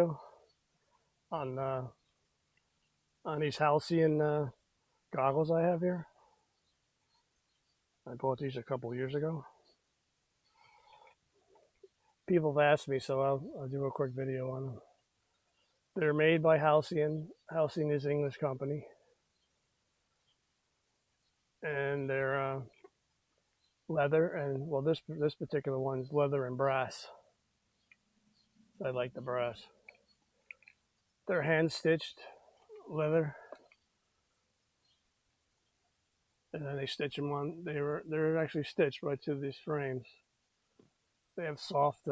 video on these Halcyon goggles I have here. I bought these a couple years ago. People have asked me, so I'll do a quick video on them. They're made by Halcyon. Halcyon is an English company, and they're leather, and well, this particular one's leather and brass. I like the brass. They're hand stitched leather, and then they stitch them on. They're actually stitched right to these frames. They have soft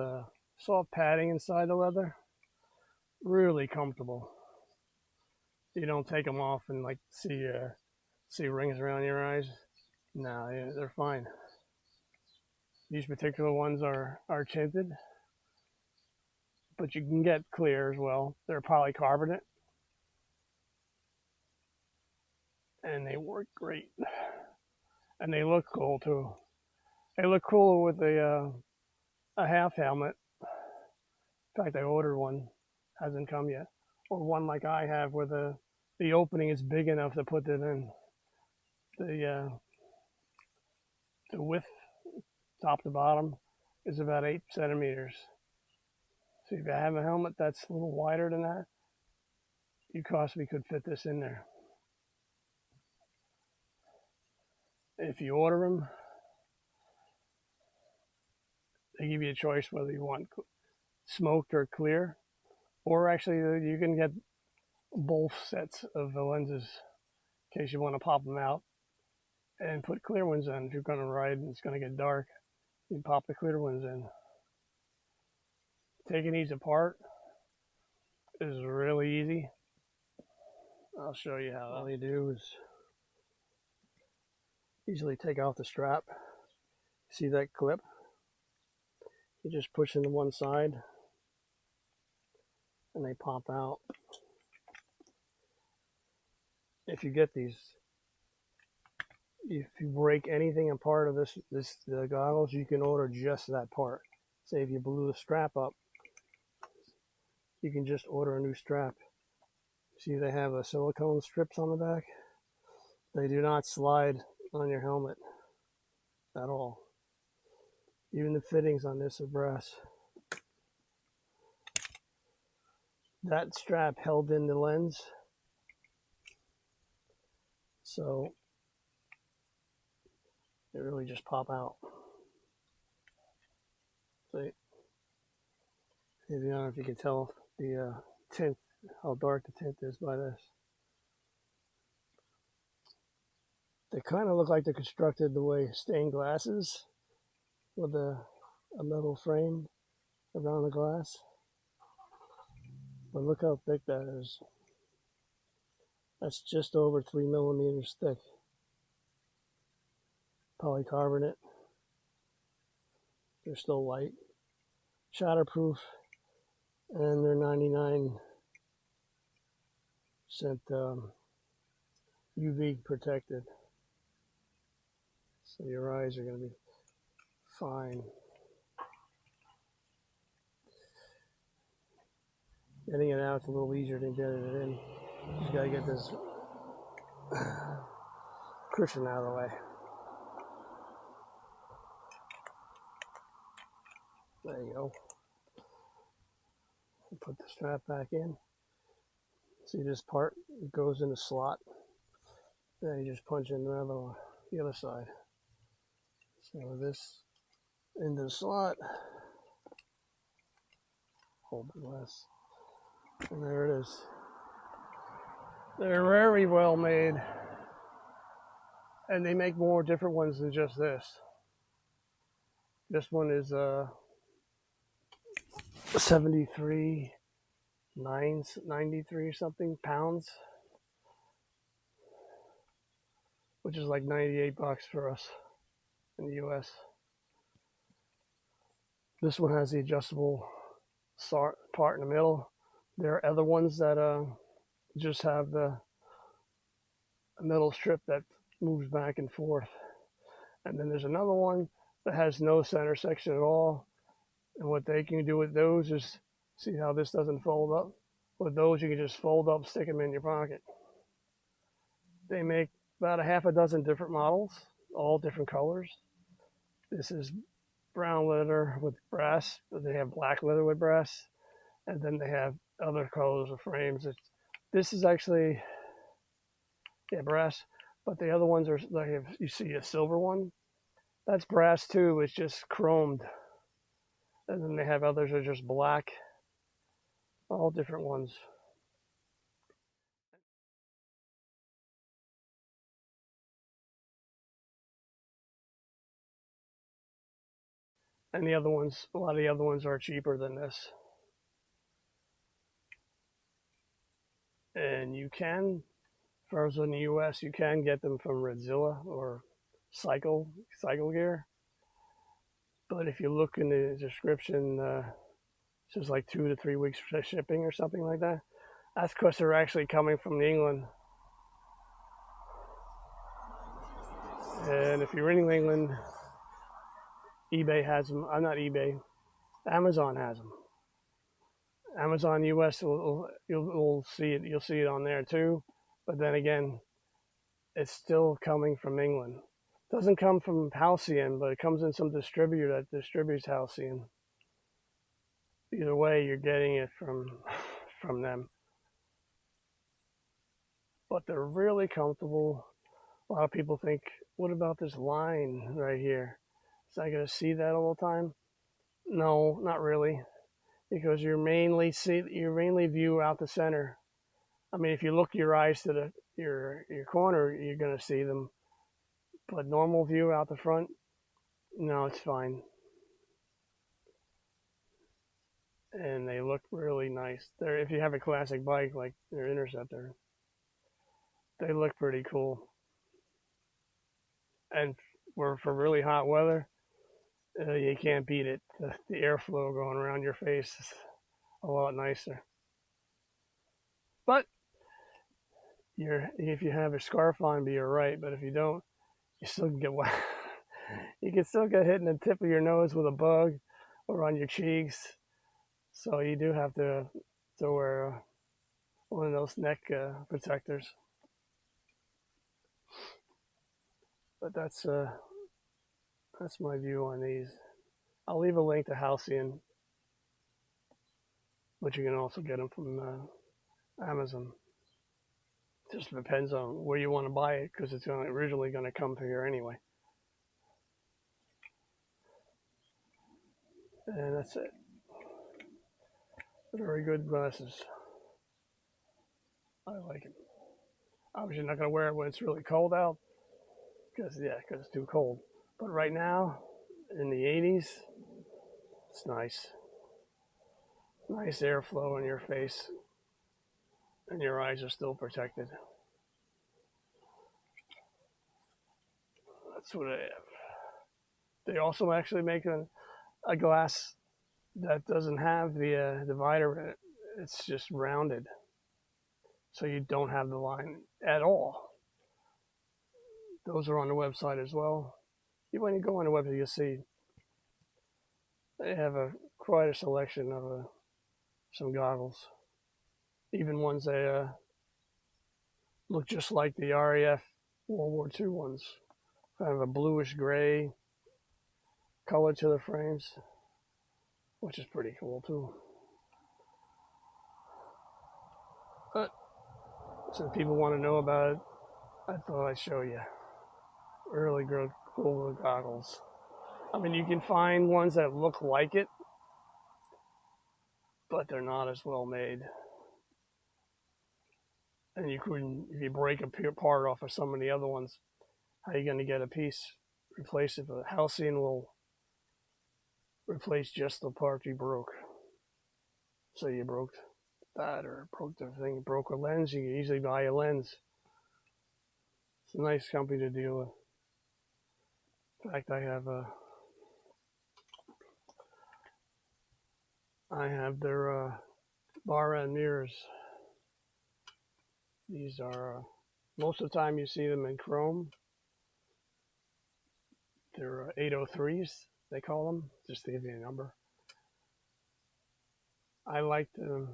padding inside the leather. Really comfortable. You don't take them off and like see rings around your eyes. No, yeah, they're fine. These particular ones are tinted, but you can get clear as well. They're polycarbonate, and they work great. And they look cool too. They look cooler with a half helmet. In fact, I ordered one, hasn't come yet, or one like I have, where the opening is big enough to put it in. The width, top to bottom, is about 8 centimeters. So if you have a helmet that's a little wider than that, you possibly could fit this in there. If you order them, they give you a choice whether you want smoked or clear, or actually you can get both sets of the lenses in case you want to pop them out and put clear ones in. If you're going to ride and it's going to get dark, you can pop the clear ones in. Taking these apart is really easy. I'll show you how. All you do is easily take off the strap. See that clip? You just push into one side and they pop out. If you get these, if you break anything apart of the goggles, you can order just that part. Say if you blew the strap up, you can just order a new strap. See, they have a silicone strips on the back. They do not slide on your helmet at all. Even the fittings on this are brass. That strap held in the lens, so they really just pop out. See, I don't know if you can tell the tint, how dark the tint is by this. They kind of look like they're constructed the way stained glass is, with a metal frame around the glass. But look how thick that is. That's just over 3 millimeters thick. Polycarbonate. They're still light. Shatterproof. And they're 99% UV protected. So your eyes are going to be fine. Getting it out is a little easier than getting it in. Just got to get this cushion out of the way. There you go. Put the strap back in. See this part? It goes in the slot. Then you just punch in the other side. So this into the slot. Hold it less. And there it is. They're very well made. And they make more different ones than just this. This one is 93 something pounds, which is like 98 bucks for us in the US. This one has the adjustable part in the middle. There are other ones that just have the metal strip that moves back and forth. And then there's another one that has no center section at all. And what they can do with those is See how this doesn't fold up? With those, you can just fold up, stick them in your pocket. They make about a half a dozen different models, all different colors. This is brown leather with brass. They have black leather with brass, and then they have other colors of frames. This is actually brass, but the other ones are like if you see a silver one, that's brass too. It's just chromed, and then they have others that are just black. All different ones. And the other ones, a lot of the other ones are cheaper than this. And you can, for those in the US, you can get them from Redzilla or Cycle Gear. But if you look in the description, it's just like 2 to 3 weeks for shipping or something like that. That's because they're actually coming from England. And if you're in England, eBay has them. I'm not eBay. Amazon has them. Amazon US you'll see it. You'll see it on there too. But then again, it's still coming from England. It doesn't come from Halcyon, but it comes in some distributor that distributes Halcyon. Either way, you're getting it from them. But they're really comfortable. A lot of people think, what about this line right here? Is I going to see that all the time? No, not really, because you mainly view out the center. I mean, if you look your eyes to your corner, you're going to see them. But normal view out the front, no, it's fine. And they look really nice. If you have a classic bike like your Interceptor, they look pretty cool. And for really hot weather, you can't beat it. The airflow going around your face is a lot nicer. But if you have a scarf on, you're right. But if you don't, you still can get wet. You can still get hit in the tip of your nose with a bug or on your cheeks. So you do have to wear one of those neck protectors. But that's my view on these. I'll leave a link to Halcyon, but you can also get them from Amazon. Just depends on where you want to buy it, because it's originally going to come to here anyway. And that's it. Very good glasses. I like it. Obviously not going to wear it when it's really cold out, because it's too cold. But right now, in the 80s, it's nice. Nice airflow in your face, and your eyes are still protected. That's what I have. They also actually make a glass that doesn't have the divider in it. It's just rounded, so you don't have the line at all. Those are on the website as well. When you go on the website, you'll see they have quite a selection of some goggles, even ones that look just like the RAF World War II ones, kind of a bluish gray color to the frames, which is pretty cool too. But since people want to know about it, I thought I'd show you. Really good, cool goggles. I mean, you can find ones that look like it, but they're not as well made. And you couldn't, if you break a part off of some of the other ones, how are you going to get a piece replace it? But Halcyon will replace just the part you broke. So you broke that or broke the thing, broke a lens, you can easily buy a lens. It's a nice company to deal with. In fact, I have their bar end mirrors. These are most of the time you see them in chrome. They're 803s, they call them, just to give you a number. I like the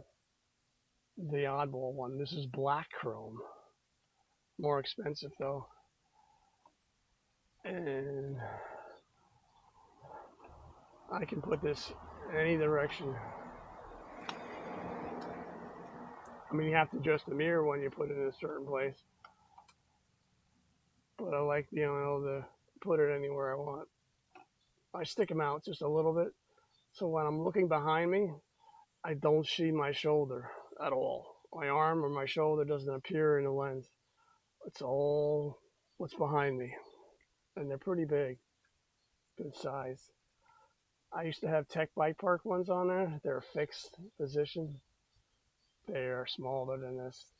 oddball one. This is black chrome. More expensive though. And I can put this in any direction. I mean, you have to adjust the mirror when you put it in a certain place. But I like being able to put it anywhere I want. I stick them out just a little bit. So when I'm looking behind me, I don't see my shoulder at all. My arm or my shoulder doesn't appear in the lens. It's all what's behind me. And they're pretty big, good size. I used to have Tech Bike Park ones on there. They're fixed position. They are smaller than this.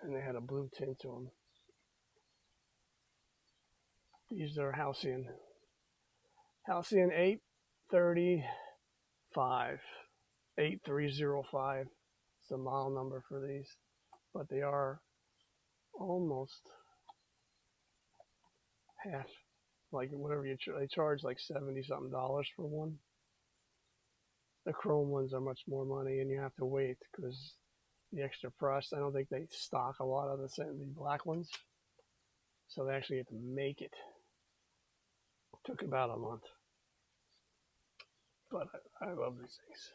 And they had a blue tint to them. These are Halcyon. Halcyon 835. 8305. It's the model number for these. But they are almost half. Like whatever they charge like $70 something for one. The chrome ones are much more money, and you have to wait because the extra press. I don't think they stock a lot of the black ones, so they actually have to make it. Took about a month, but I love these things.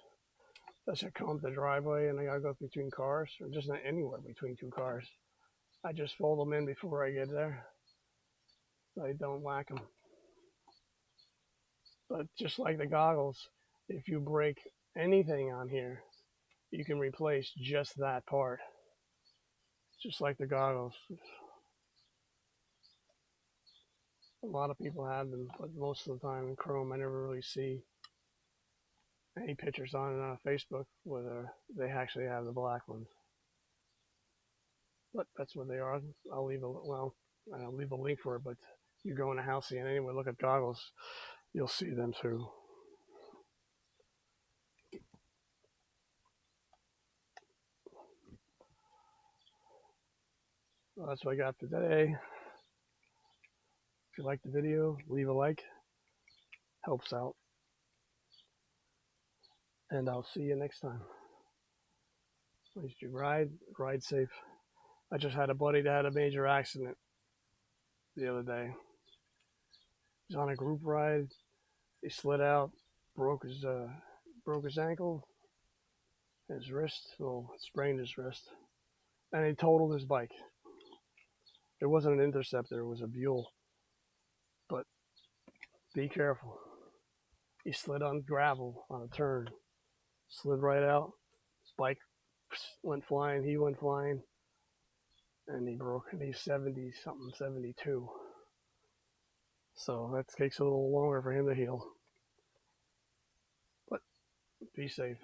Unless I come up the driveway and I gotta go between cars, or just not anywhere between two cars, I just fold them in before I get there. So I don't whack them. But just like the goggles, if you break anything on here, you can replace just that part. Just like the goggles. A lot of people have them, but most of the time in chrome, I never really see any pictures on it on Facebook where they actually have the black ones. But that's what they are. I'll leave a link for it, but you go in a Halcyon anyway, look at goggles, you'll see them too. Well, that's what I got today. If you like the video, leave a like. Helps out. And I'll see you next time. Please do ride safe. I just had a buddy that had a major accident the other day. He's on a group ride. He slid out, broke his ankle, his wrist, sprained his wrist, and he totaled his bike. It wasn't an Interceptor, it was a Buell. But be careful. He slid on gravel on a turn, slid right out. His bike went flying, he went flying, and he broke. And he's 70 something, 72. So that takes a little longer for him to heal. But be safe.